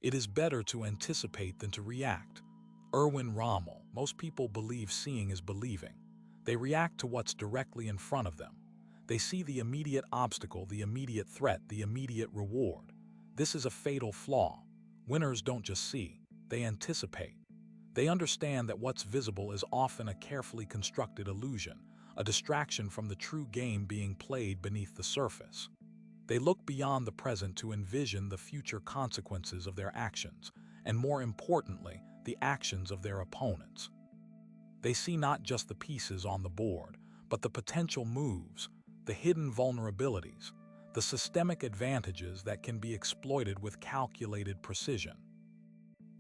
It is better to anticipate than to react. Erwin Rommel: most people believe seeing is believing. They react to what's directly in front of them. They see the immediate obstacle, the immediate threat, the immediate reward. This is a fatal flaw. Winners don't just see, they anticipate. They understand that what's visible is often a carefully constructed illusion, a distraction from the true game being played beneath the surface. They look beyond the present to envision the future consequences of their actions, and more importantly, the actions of their opponents. They see not just the pieces on the board, but the potential moves, the hidden vulnerabilities, the systemic advantages that can be exploited with calculated precision.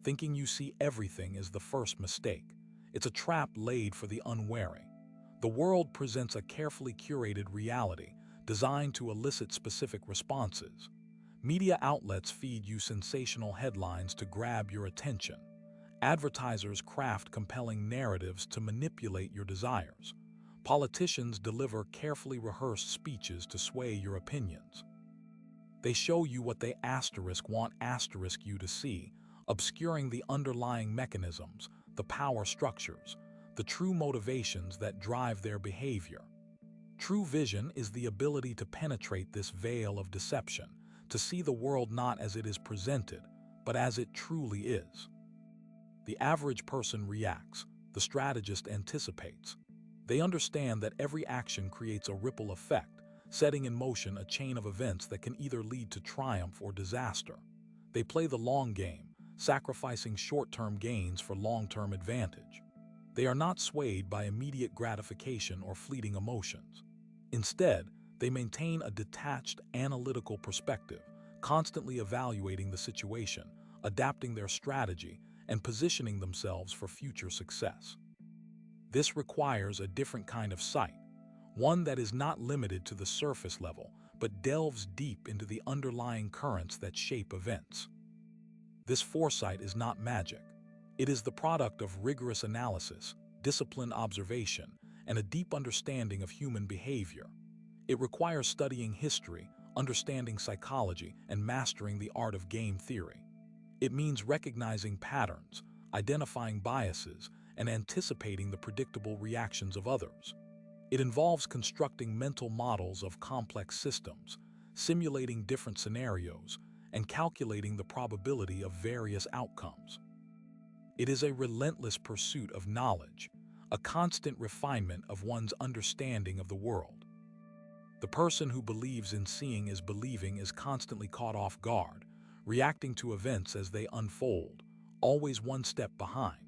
Thinking you see everything is the first mistake. It's a trap laid for the unwary. The world presents a carefully curated reality designed to elicit specific responses. Media outlets feed you sensational headlines to grab your attention. Advertisers craft compelling narratives to manipulate your desires. Politicians deliver carefully rehearsed speeches to sway your opinions. They show you what they want you to see, obscuring the underlying mechanisms, the power structures, the true motivations that drive their behavior. True vision is the ability to penetrate this veil of deception, to see the world not as it is presented, but as it truly is. The average person reacts, the strategist anticipates. They understand that every action creates a ripple effect, setting in motion a chain of events that can either lead to triumph or disaster. They play the long game, sacrificing short-term gains for long-term advantage. They are not swayed by immediate gratification or fleeting emotions. Instead, they maintain a detached, analytical perspective, constantly evaluating the situation, adapting their strategy, and positioning themselves for future success. This requires a different kind of sight, one that is not limited to the surface level, but delves deep into the underlying currents that shape events. This foresight is not magic. It is the product of rigorous analysis, disciplined observation, and a deep understanding of human behavior. It requires studying history, understanding psychology, and mastering the art of game theory. It means recognizing patterns, identifying biases, and anticipating the predictable reactions of others. It involves constructing mental models of complex systems, simulating different scenarios, and calculating the probability of various outcomes. It is a relentless pursuit of knowledge, a constant refinement of one's understanding of the world. The person who believes in seeing is believing is constantly caught off guard, reacting to events as they unfold, always one step behind.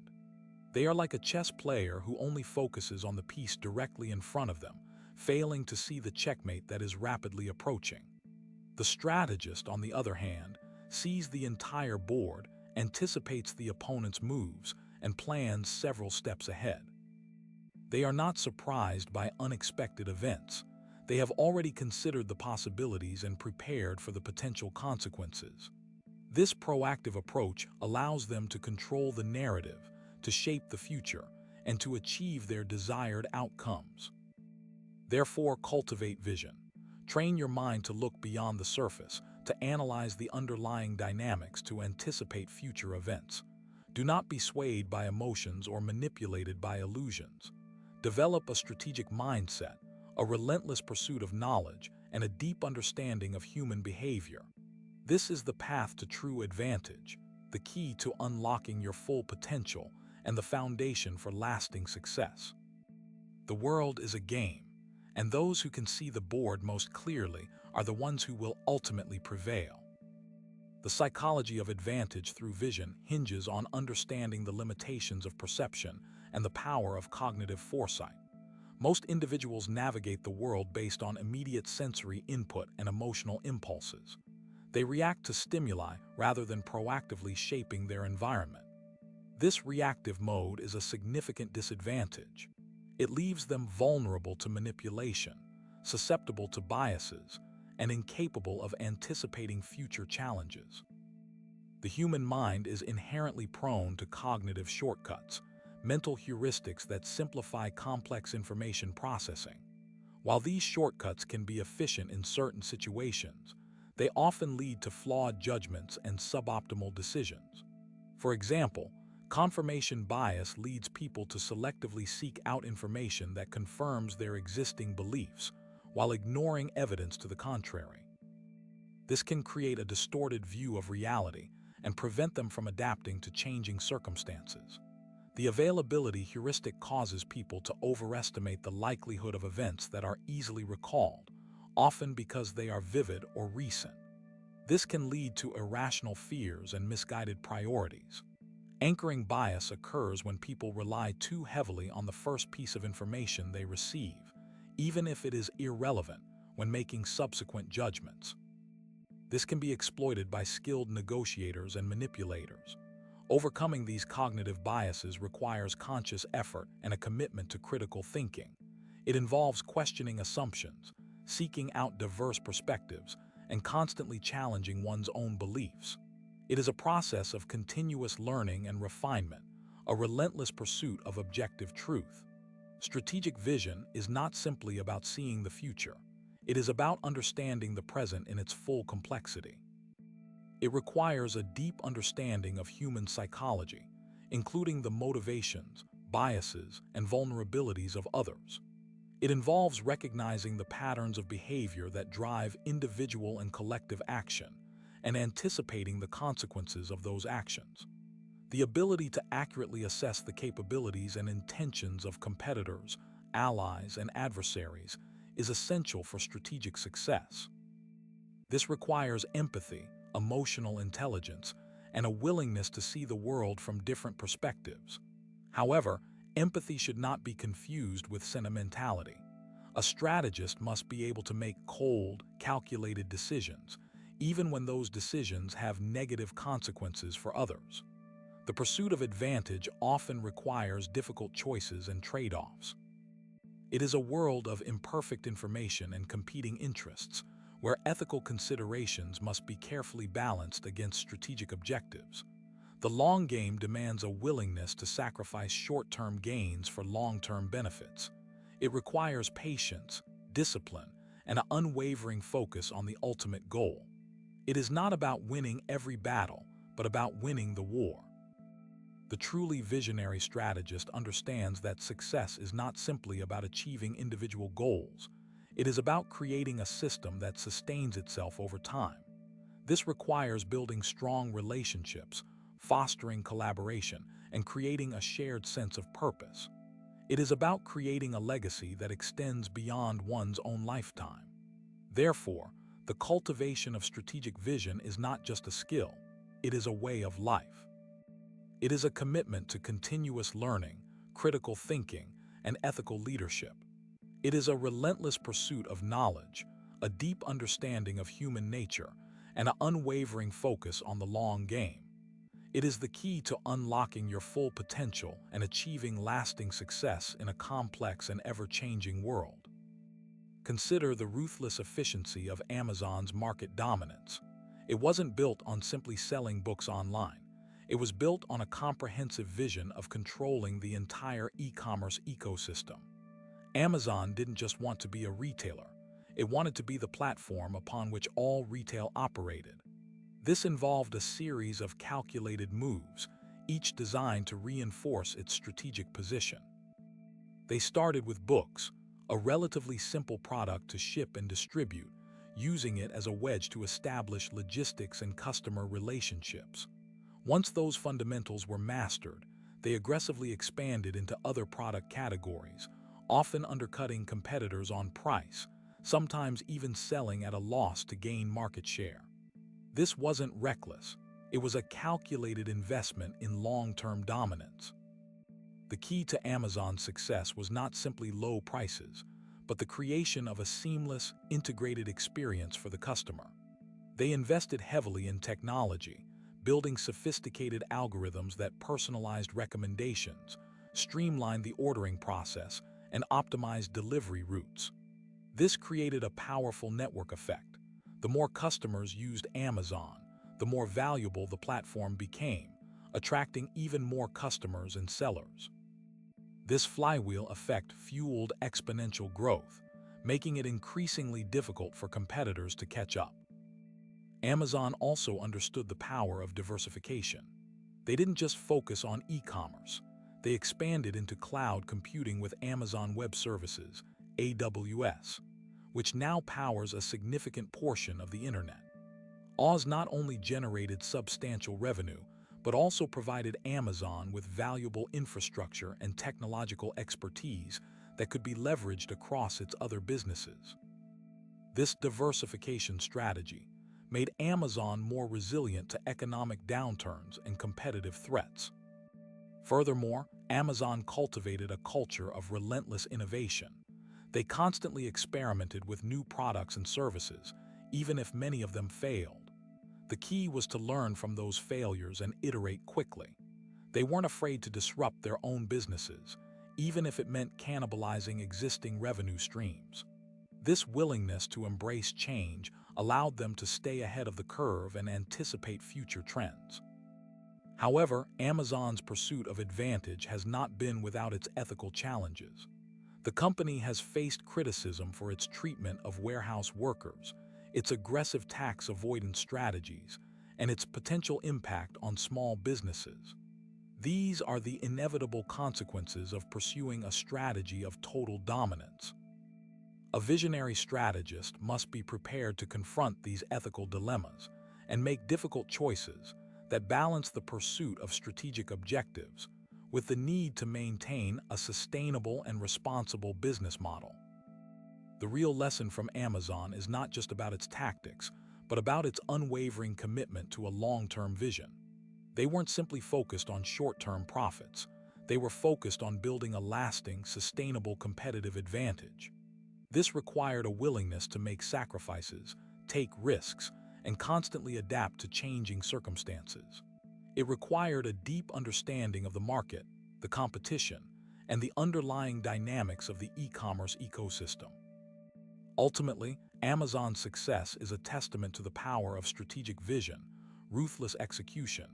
They are like a chess player who only focuses on the piece directly in front of them, failing to see the checkmate that is rapidly approaching. The strategist, on the other hand, sees the entire board, anticipates the opponent's moves, and plans several steps ahead. They are not surprised by unexpected events. They have already considered the possibilities and prepared for the potential consequences. This proactive approach allows them to control the narrative, to shape the future, and to achieve their desired outcomes. Therefore, cultivate vision. Train your mind to look beyond the surface, to analyze the underlying dynamics, to anticipate future events. Do not be swayed by emotions or manipulated by illusions. Develop a strategic mindset, a relentless pursuit of knowledge, and a deep understanding of human behavior. This is the path to true advantage, the key to unlocking your full potential, and the foundation for lasting success. The world is a game, and those who can see the board most clearly are the ones who will ultimately prevail. The psychology of advantage through vision hinges on understanding the limitations of perception and the power of cognitive foresight. Most individuals navigate the world based on immediate sensory input and emotional impulses. They react to stimuli rather than proactively shaping their environment. This reactive mode is a significant disadvantage. It leaves them vulnerable to manipulation, susceptible to biases, and incapable of anticipating future challenges. The human mind is inherently prone to cognitive shortcuts, mental heuristics that simplify complex information processing. While these shortcuts can be efficient in certain situations, they often lead to flawed judgments and suboptimal decisions. For example, confirmation bias leads people to selectively seek out information that confirms their existing beliefs, while ignoring evidence to the contrary. This can create a distorted view of reality and prevent them from adapting to changing circumstances. The availability heuristic causes people to overestimate the likelihood of events that are easily recalled, often because they are vivid or recent. This can lead to irrational fears and misguided priorities. Anchoring bias occurs when people rely too heavily on the first piece of information they receive, even if it is irrelevant, when making subsequent judgments. This can be exploited by skilled negotiators and manipulators. Overcoming these cognitive biases requires conscious effort and a commitment to critical thinking. It involves questioning assumptions, seeking out diverse perspectives, and constantly challenging one's own beliefs. It is a process of continuous learning and refinement, a relentless pursuit of objective truth. Strategic vision is not simply about seeing the future. It is about understanding the present in its full complexity. It requires a deep understanding of human psychology, including the motivations, biases, and vulnerabilities of others. It involves recognizing the patterns of behavior that drive individual and collective action, and anticipating the consequences of those actions. The ability to accurately assess the capabilities and intentions of competitors, allies, and adversaries is essential for strategic success. This requires empathy, emotional intelligence, and a willingness to see the world from different perspectives. However, empathy should not be confused with sentimentality. A strategist must be able to make cold, calculated decisions, even when those decisions have negative consequences for others. The pursuit of advantage often requires difficult choices and trade-offs. It is a world of imperfect information and competing interests, where ethical considerations must be carefully balanced against strategic objectives. The long game demands a willingness to sacrifice short-term gains for long-term benefits. It requires patience, discipline, and an unwavering focus on the ultimate goal. It is not about winning every battle, but about winning the war. The truly visionary strategist understands that success is not simply about achieving individual goals. It is about creating a system that sustains itself over time. This requires building strong relationships, fostering collaboration, and creating a shared sense of purpose. It is about creating a legacy that extends beyond one's own lifetime. Therefore, the cultivation of strategic vision is not just a skill, it is a way of life. It is a commitment to continuous learning, critical thinking, and ethical leadership. It is a relentless pursuit of knowledge, a deep understanding of human nature, and an unwavering focus on the long game. It is the key to unlocking your full potential and achieving lasting success in a complex and ever-changing world. Consider the ruthless efficiency of Amazon's market dominance. It wasn't built on simply selling books online. It was built on a comprehensive vision of controlling the entire e-commerce ecosystem. Amazon didn't just want to be a retailer. It wanted to be the platform upon which all retail operated. This involved a series of calculated moves, each designed to reinforce its strategic position. They started with books, a relatively simple product to ship and distribute, using it as a wedge to establish logistics and customer relationships. Once those fundamentals were mastered, they aggressively expanded into other product categories, often undercutting competitors on price, sometimes even selling at a loss to gain market share. This wasn't reckless. It was a calculated investment in long-term dominance. The key to Amazon's success was not simply low prices, but the creation of a seamless, integrated experience for the customer. They invested heavily in technology, building sophisticated algorithms that personalized recommendations, streamlined the ordering process, and optimized delivery routes. This created a powerful network effect. The more customers used Amazon, the more valuable the platform became, attracting even more customers and sellers. This flywheel effect fueled exponential growth, making it increasingly difficult for competitors to catch up. Amazon also understood the power of diversification. They didn't just focus on e-commerce. They expanded into cloud computing with Amazon Web Services, AWS, which now powers a significant portion of the internet. Oz not only generated substantial revenue, but also provided Amazon with valuable infrastructure and technological expertise that could be leveraged across its other businesses. This diversification strategy made Amazon more resilient to economic downturns and competitive threats. Furthermore, Amazon cultivated a culture of relentless innovation. They constantly experimented with new products and services, even if many of them failed. The key was to learn from those failures and iterate quickly. They weren't afraid to disrupt their own businesses, even if it meant cannibalizing existing revenue streams. This willingness to embrace change allowed them to stay ahead of the curve and anticipate future trends. However, Amazon's pursuit of advantage has not been without its ethical challenges. The company has faced criticism for its treatment of warehouse workers, its aggressive tax avoidance strategies, and its potential impact on small businesses. These are the inevitable consequences of pursuing a strategy of total dominance. A visionary strategist must be prepared to confront these ethical dilemmas and make difficult choices that balance the pursuit of strategic objectives with the need to maintain a sustainable and responsible business model. The real lesson from Amazon is not just about its tactics, but about its unwavering commitment to a long-term vision. They weren't simply focused on short-term profits. They were focused on building a lasting, sustainable competitive advantage. This required a willingness to make sacrifices, take risks, and constantly adapt to changing circumstances. It required a deep understanding of the market, the competition, and the underlying dynamics of the e-commerce ecosystem. Ultimately, Amazon's success is a testament to the power of strategic vision, ruthless execution,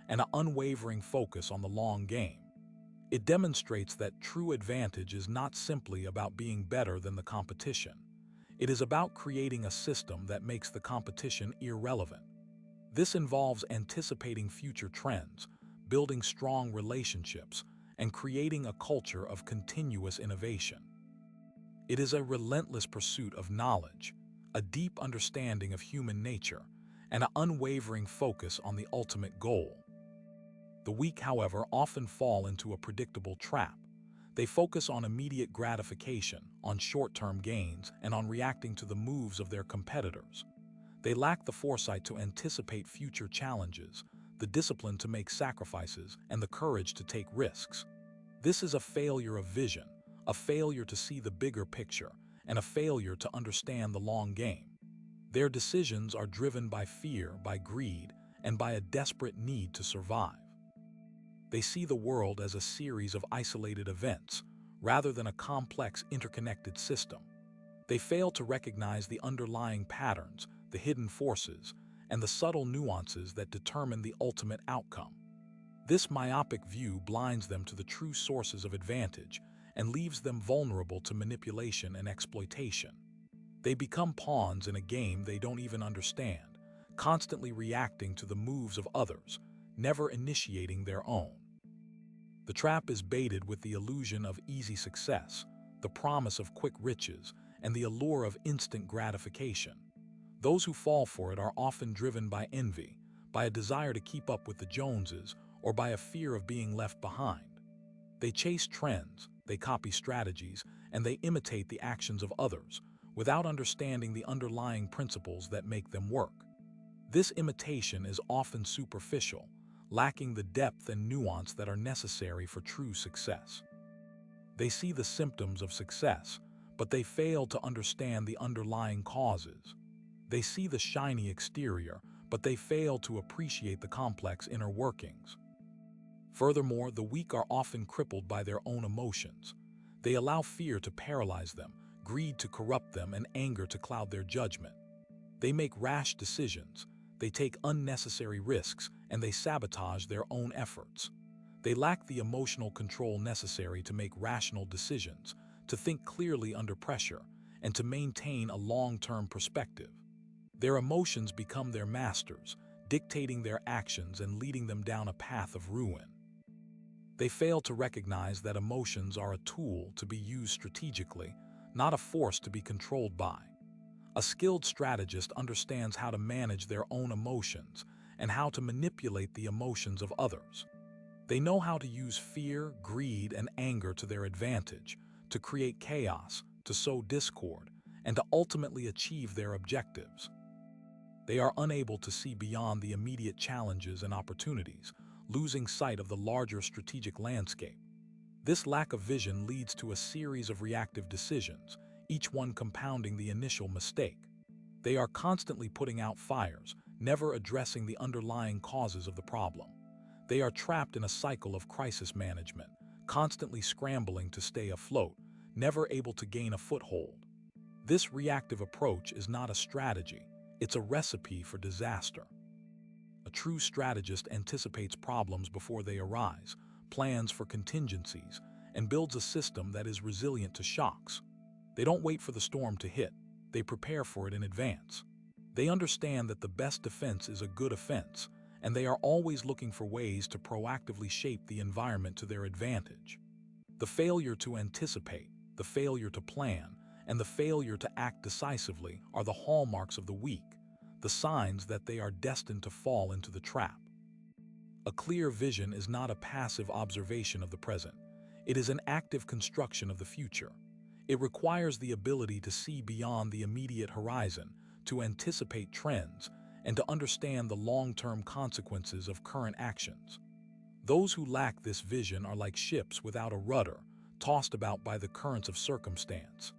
and an unwavering focus on the long game. It demonstrates that true advantage is not simply about being better than the competition. It is about creating a system that makes the competition irrelevant. This involves anticipating future trends, building strong relationships, and creating a culture of continuous innovation. It is a relentless pursuit of knowledge, a deep understanding of human nature, and an unwavering focus on the ultimate goal. The weak, however, often fall into a predictable trap. They focus on immediate gratification, on short-term gains, and on reacting to the moves of their competitors. They lack the foresight to anticipate future challenges, the discipline to make sacrifices, and the courage to take risks. This is a failure of vision, a failure to see the bigger picture, and a failure to understand the long game. Their decisions are driven by fear, by greed, and by a desperate need to survive. They see the world as a series of isolated events, rather than a complex, interconnected system. They fail to recognize the underlying patterns, the hidden forces, and the subtle nuances that determine the ultimate outcome. This myopic view blinds them to the true sources of advantage and leaves them vulnerable to manipulation and exploitation. They become pawns in a game they don't even understand, constantly reacting to the moves of others, never initiating their own. The trap is baited with the illusion of easy success, the promise of quick riches, and the allure of instant gratification. Those who fall for it are often driven by envy, by a desire to keep up with the Joneses, or by a fear of being left behind. They chase trends, they copy strategies, and they imitate the actions of others, without understanding the underlying principles that make them work. This imitation is often superficial, lacking the depth and nuance that are necessary for true success. They see the symptoms of success, but they fail to understand the underlying causes. They see the shiny exterior, but they fail to appreciate the complex inner workings. Furthermore, the weak are often crippled by their own emotions. They allow fear to paralyze them, greed to corrupt them, and anger to cloud their judgment. They make rash decisions, they take unnecessary risks, and they sabotage their own efforts. They lack the emotional control necessary to make rational decisions, to think clearly under pressure, and to maintain a long-term perspective. Their emotions become their masters, dictating their actions and leading them down a path of ruin. They fail to recognize that emotions are a tool to be used strategically, not a force to be controlled by. A skilled strategist understands how to manage their own emotions and how to manipulate the emotions of others. They know how to use fear, greed, and anger to their advantage, to create chaos, to sow discord, and to ultimately achieve their objectives. They are unable to see beyond the immediate challenges and opportunities, losing sight of the larger strategic landscape. This lack of vision leads to a series of reactive decisions, each one compounding the initial mistake. They are constantly putting out fires, never addressing the underlying causes of the problem. They are trapped in a cycle of crisis management, constantly scrambling to stay afloat, never able to gain a foothold. This reactive approach is not a strategy, it's a recipe for disaster. A true strategist anticipates problems before they arise, plans for contingencies, and builds a system that is resilient to shocks. They don't wait for the storm to hit, they prepare for it in advance. They understand that the best defense is a good offense, and they are always looking for ways to proactively shape the environment to their advantage. The failure to anticipate, the failure to plan, and the failure to act decisively are the hallmarks of the weak, the signs that they are destined to fall into the trap. A clear vision is not a passive observation of the present. It is an active construction of the future. It requires the ability to see beyond the immediate horizon, to anticipate trends, and to understand the long-term consequences of current actions. Those who lack this vision are like ships without a rudder, tossed about by the currents of circumstance.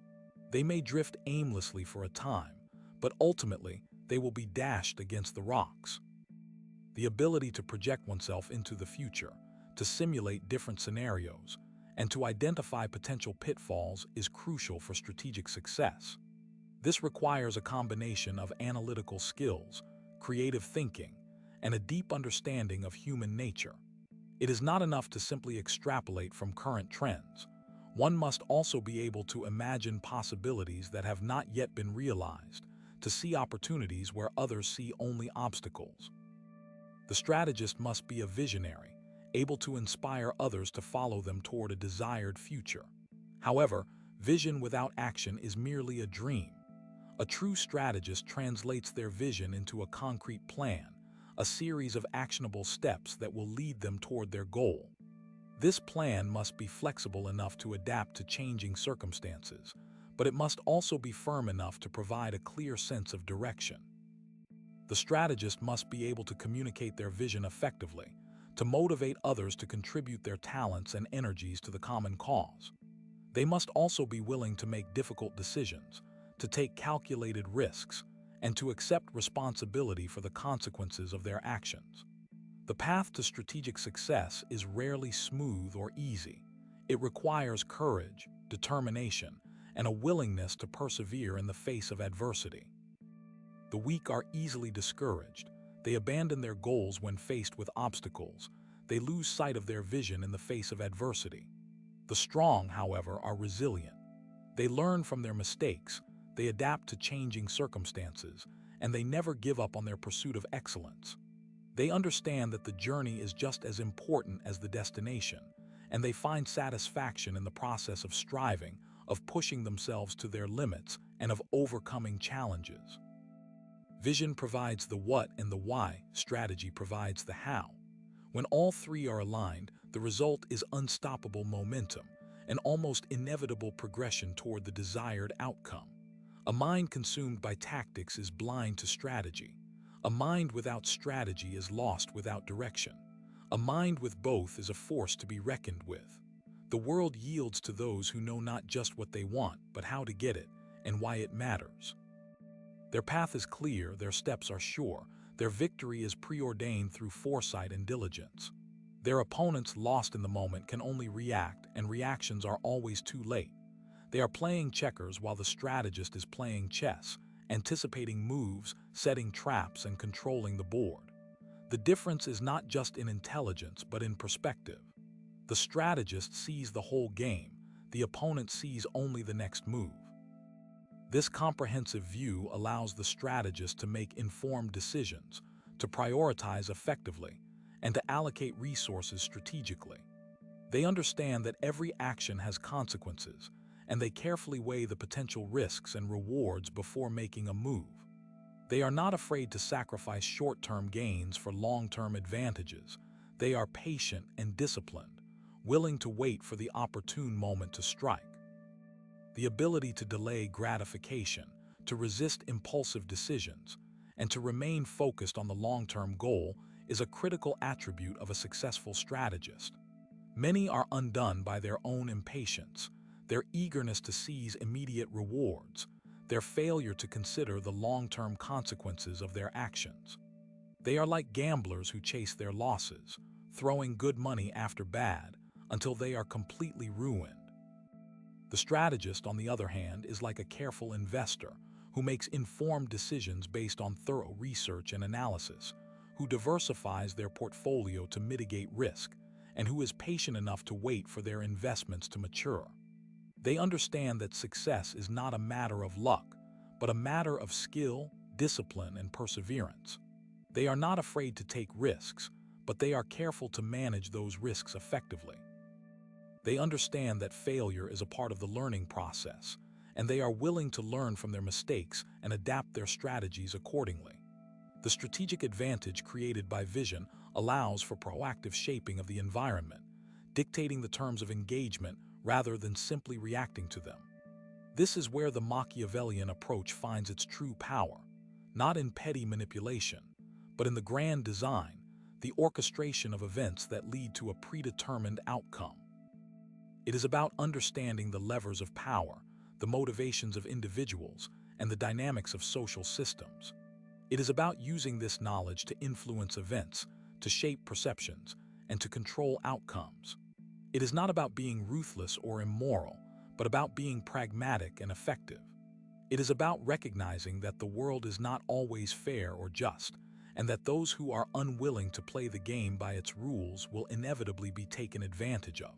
They may drift aimlessly for a time, but ultimately, they will be dashed against the rocks. The ability to project oneself into the future, to simulate different scenarios, and to identify potential pitfalls is crucial for strategic success. This requires a combination of analytical skills, creative thinking, and a deep understanding of human nature. It is not enough to simply extrapolate from current trends. One must also be able to imagine possibilities that have not yet been realized, to see opportunities where others see only obstacles. The strategist must be a visionary, able to inspire others to follow them toward a desired future. However, vision without action is merely a dream. A true strategist translates their vision into a concrete plan, a series of actionable steps that will lead them toward their goal. This plan must be flexible enough to adapt to changing circumstances, but it must also be firm enough to provide a clear sense of direction. The strategist must be able to communicate their vision effectively, to motivate others to contribute their talents and energies to the common cause. They must also be willing to make difficult decisions, to take calculated risks, and to accept responsibility for the consequences of their actions. The path to strategic success is rarely smooth or easy. It requires courage, determination, and a willingness to persevere in the face of adversity. The weak are easily discouraged. They abandon their goals when faced with obstacles. They lose sight of their vision in the face of adversity. The strong, however, are resilient. They learn from their mistakes, they adapt to changing circumstances, and they never give up on their pursuit of excellence. They understand that the journey is just as important as the destination, and they find satisfaction in the process of striving, of pushing themselves to their limits, and of overcoming challenges. Vision provides the what and the why, strategy provides the how. When all three are aligned, the result is unstoppable momentum, an almost inevitable progression toward the desired outcome. A mind consumed by tactics is blind to strategy. A mind without strategy is lost without direction. A mind with both is a force to be reckoned with. The world yields to those who know not just what they want, but how to get it, and why it matters. Their path is clear, their steps are sure, their victory is preordained through foresight and diligence. Their opponents, lost in the moment, can only react, and reactions are always too late. They are playing checkers while the strategist is playing chess, anticipating moves, setting traps, and controlling the board. The difference is not just in intelligence, but in perspective. The strategist sees the whole game, the opponent sees only the next move. This comprehensive view allows the strategist to make informed decisions, to prioritize effectively, and to allocate resources strategically. They understand that every action has consequences, and they carefully weigh the potential risks and rewards before making a move. They are not afraid to sacrifice short-term gains for long-term advantages. They are patient and disciplined, willing to wait for the opportune moment to strike. The ability to delay gratification, to resist impulsive decisions, and to remain focused on the long-term goal is a critical attribute of a successful strategist. Many are undone by their own impatience, their eagerness to seize immediate rewards, their failure to consider the long-term consequences of their actions. They are like gamblers who chase their losses, throwing good money after bad until they are completely ruined. The strategist, on the other hand, is like a careful investor who makes informed decisions based on thorough research and analysis, who diversifies their portfolio to mitigate risk, and who is patient enough to wait for their investments to mature. They understand that success is not a matter of luck, but a matter of skill, discipline, and perseverance. They are not afraid to take risks, but they are careful to manage those risks effectively. They understand that failure is a part of the learning process, and they are willing to learn from their mistakes and adapt their strategies accordingly. The strategic advantage created by vision allows for proactive shaping of the environment, dictating the terms of engagement rather than simply reacting to them. This is where the Machiavellian approach finds its true power, not in petty manipulation, but in the grand design, the orchestration of events that lead to a predetermined outcome. It is about understanding the levers of power, the motivations of individuals, and the dynamics of social systems. It is about using this knowledge to influence events, to shape perceptions, and to control outcomes. It is not about being ruthless or immoral, but about being pragmatic and effective. It is about recognizing that the world is not always fair or just, and that those who are unwilling to play the game by its rules will inevitably be taken advantage of.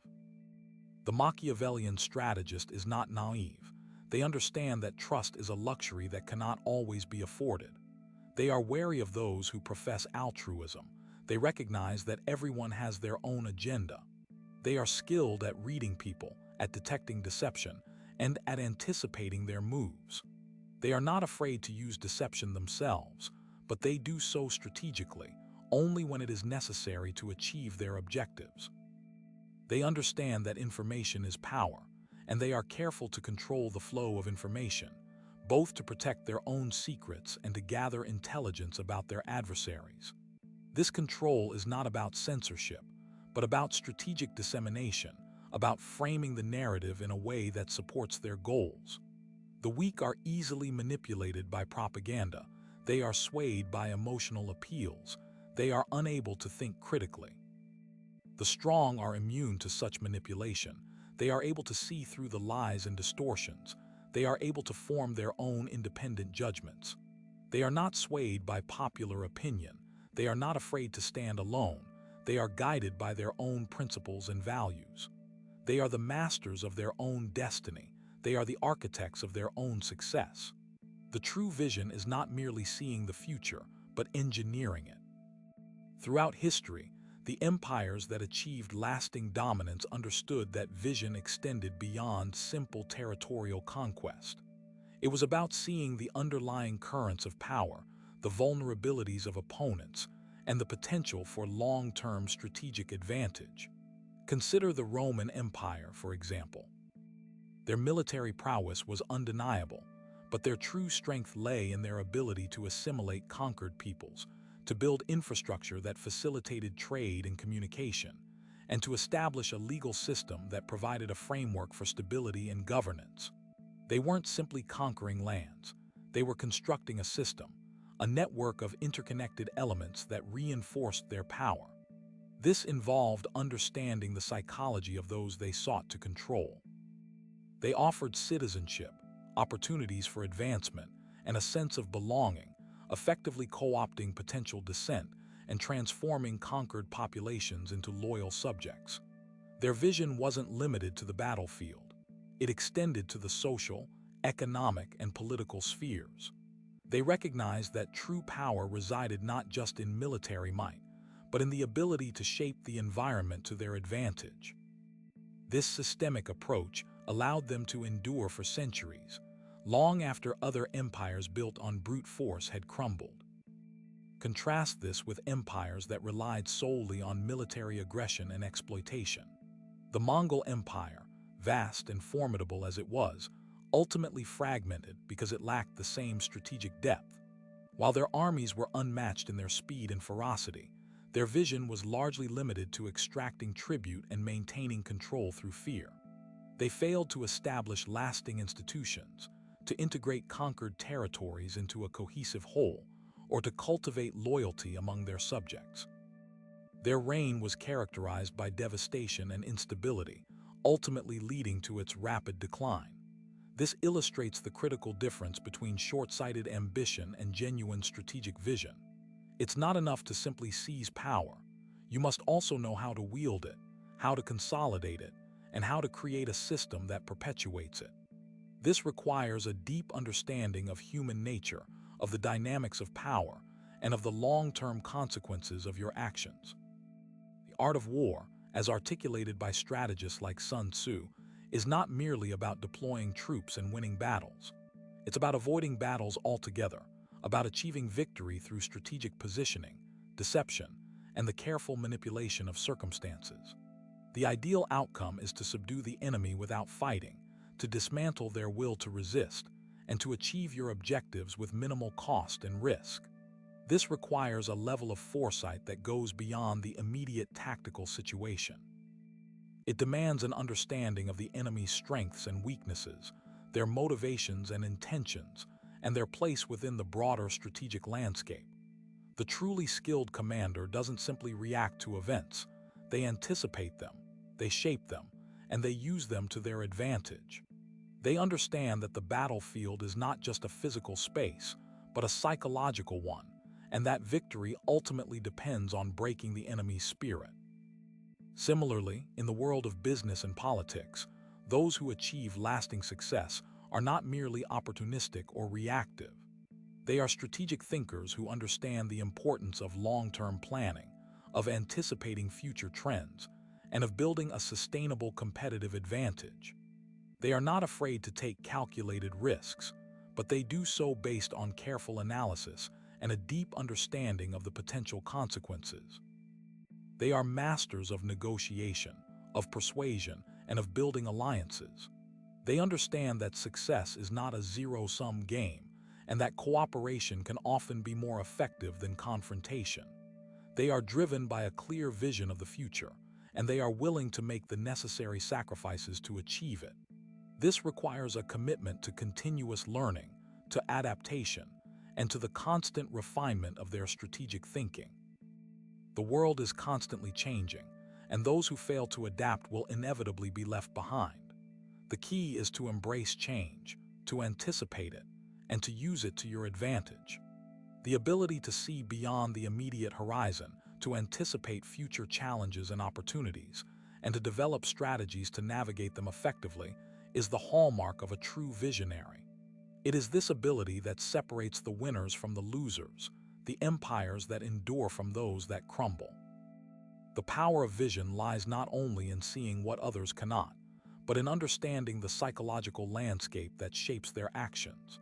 The Machiavellian strategist is not naive. They understand that trust is a luxury that cannot always be afforded. They are wary of those who profess altruism. They recognize that everyone has their own agenda. They are skilled at reading people, at detecting deception, and at anticipating their moves. They are not afraid to use deception themselves, but they do so strategically, only when it is necessary to achieve their objectives. They understand that information is power, and they are careful to control the flow of information, both to protect their own secrets and to gather intelligence about their adversaries. This control is not about censorship, but about strategic dissemination, about framing the narrative in a way that supports their goals. The weak are easily manipulated by propaganda. They are swayed by emotional appeals. They are unable to think critically. The strong are immune to such manipulation. They are able to see through the lies and distortions. They are able to form their own independent judgments. They are not swayed by popular opinion. They are not afraid to stand alone. They are guided by their own principles and values. They are the masters of their own destiny. They are the architects of their own success. The true vision is not merely seeing the future, but engineering it. Throughout history, the empires that achieved lasting dominance understood that vision extended beyond simple territorial conquest. It was about seeing the underlying currents of power, the vulnerabilities of opponents, and the potential for long-term strategic advantage. Consider the Roman Empire, for example. Their military prowess was undeniable, but their true strength lay in their ability to assimilate conquered peoples, to build infrastructure that facilitated trade and communication, and to establish a legal system that provided a framework for stability and governance. They weren't simply conquering lands. They were constructing a system, a network of interconnected elements that reinforced their power. This involved understanding the psychology of those they sought to control. They offered citizenship, opportunities for advancement, and a sense of belonging, effectively co-opting potential dissent and transforming conquered populations into loyal subjects. Their vision wasn't limited to the battlefield. It extended to the social, economic, and political spheres. They recognized that true power resided not just in military might, but in the ability to shape the environment to their advantage. This systemic approach allowed them to endure for centuries, long after other empires built on brute force had crumbled. Contrast this with empires that relied solely on military aggression and exploitation. The Mongol Empire, vast and formidable as it was, ultimately fragmented because it lacked the same strategic depth. While their armies were unmatched in their speed and ferocity, their vision was largely limited to extracting tribute and maintaining control through fear. They failed to establish lasting institutions, to integrate conquered territories into a cohesive whole, or to cultivate loyalty among their subjects. Their reign was characterized by devastation and instability, ultimately leading to its rapid decline. This illustrates the critical difference between short-sighted ambition and genuine strategic vision. It's not enough to simply seize power. You must also know how to wield it, how to consolidate it, and how to create a system that perpetuates it. This requires a deep understanding of human nature, of the dynamics of power, and of the long-term consequences of your actions. The art of war, as articulated by strategists like Sun Tzu, is not merely about deploying troops and winning battles. It's about avoiding battles altogether, about achieving victory through strategic positioning, deception, and the careful manipulation of circumstances. The ideal outcome is to subdue the enemy without fighting, to dismantle their will to resist, and to achieve your objectives with minimal cost and risk. This requires a level of foresight that goes beyond the immediate tactical situation. It demands an understanding of the enemy's strengths and weaknesses, their motivations and intentions, and their place within the broader strategic landscape. The truly skilled commander doesn't simply react to events. They anticipate them, they shape them, and they use them to their advantage. They understand that the battlefield is not just a physical space, but a psychological one, and that victory ultimately depends on breaking the enemy's spirit. Similarly, in the world of business and politics, those who achieve lasting success are not merely opportunistic or reactive. They are strategic thinkers who understand the importance of long-term planning, of anticipating future trends, and of building a sustainable competitive advantage. They are not afraid to take calculated risks, but they do so based on careful analysis and a deep understanding of the potential consequences. They are masters of negotiation, of persuasion, and of building alliances. They understand that success is not a zero-sum game, and that cooperation can often be more effective than confrontation. They are driven by a clear vision of the future, and they are willing to make the necessary sacrifices to achieve it. This requires a commitment to continuous learning, to adaptation, and to the constant refinement of their strategic thinking. The world is constantly changing, and those who fail to adapt will inevitably be left behind. The key is to embrace change, to anticipate it, and to use it to your advantage. The ability to see beyond the immediate horizon, to anticipate future challenges and opportunities, and to develop strategies to navigate them effectively is the hallmark of a true visionary. It is this ability that separates the winners from the losers, the empires that endure from those that crumble. The power of vision lies not only in seeing what others cannot, but in understanding the psychological landscape that shapes their actions.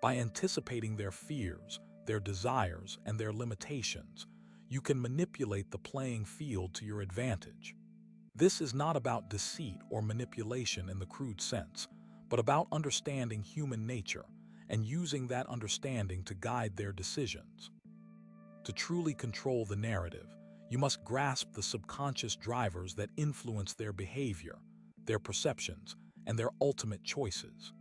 By anticipating their fears, their desires, and their limitations, you can manipulate the playing field to your advantage. This is not about deceit or manipulation in the crude sense, but about understanding human nature and using that understanding to guide their decisions. To truly control the narrative, you must grasp the subconscious drivers that influence their behavior, their perceptions, and their ultimate choices.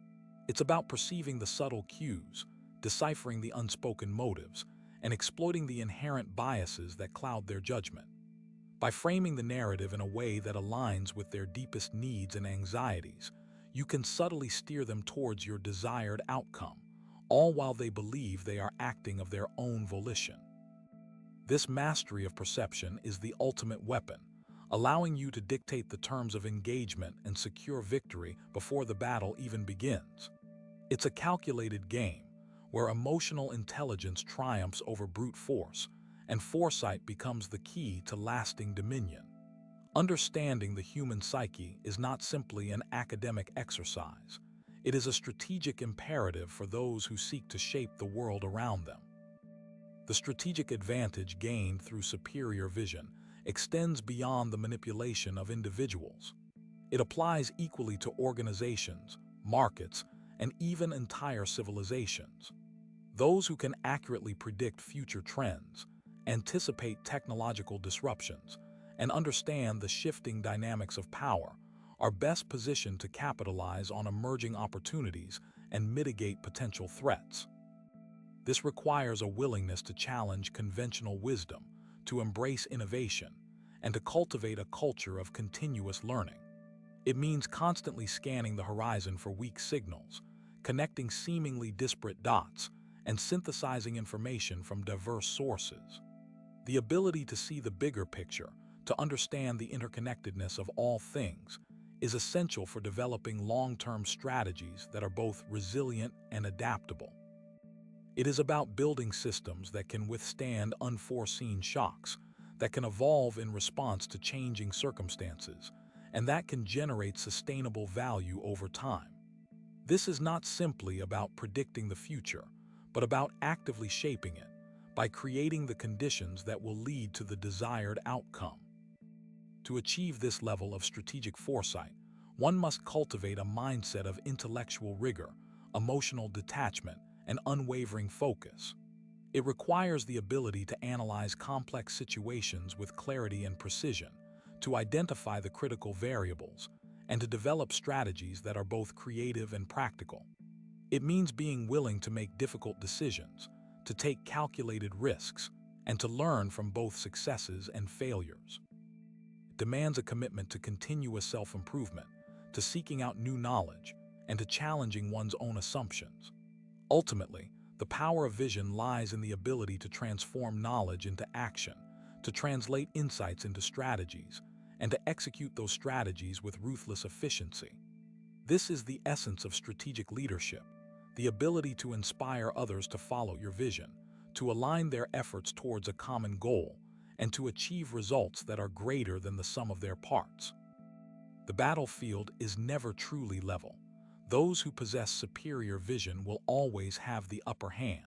It's about perceiving the subtle cues, deciphering the unspoken motives, and exploiting the inherent biases that cloud their judgment. By framing the narrative in a way that aligns with their deepest needs and anxieties, you can subtly steer them towards your desired outcome, all while they believe they are acting of their own volition. This mastery of perception is the ultimate weapon, allowing you to dictate the terms of engagement and secure victory before the battle even begins. It's a calculated game where emotional intelligence triumphs over brute force, and foresight becomes the key to lasting dominion. Understanding the human psyche is not simply an academic exercise. It is a strategic imperative for those who seek to shape the world around them. The strategic advantage gained through superior vision extends beyond the manipulation of individuals. It applies equally to organizations, markets, and even entire civilizations. Those who can accurately predict future trends, anticipate technological disruptions, and understand the shifting dynamics of power are best positioned to capitalize on emerging opportunities and mitigate potential threats. This requires a willingness to challenge conventional wisdom, to embrace innovation, and to cultivate a culture of continuous learning. It means constantly scanning the horizon for weak signals, connecting seemingly disparate dots, and synthesizing information from diverse sources. The ability to see the bigger picture, to understand the interconnectedness of all things, is essential for developing long-term strategies that are both resilient and adaptable. It is about building systems that can withstand unforeseen shocks, that can evolve in response to changing circumstances, and that can generate sustainable value over time. This is not simply about predicting the future, but about actively shaping it by creating the conditions that will lead to the desired outcome. To achieve this level of strategic foresight, one must cultivate a mindset of intellectual rigor, emotional detachment, and unwavering focus. It requires the ability to analyze complex situations with clarity and precision, to identify the critical variables, and to develop strategies that are both creative and practical. It means being willing to make difficult decisions, to take calculated risks, and to learn from both successes and failures. It demands a commitment to continuous self-improvement, to seeking out new knowledge, and to challenging one's own assumptions. Ultimately, the power of vision lies in the ability to transform knowledge into action, to translate insights into strategies, and to execute those strategies with ruthless efficiency. This is the essence of strategic leadership, the ability to inspire others to follow your vision, to align their efforts towards a common goal, and to achieve results that are greater than the sum of their parts. The battlefield is never truly level. Those who possess superior vision will always have the upper hand.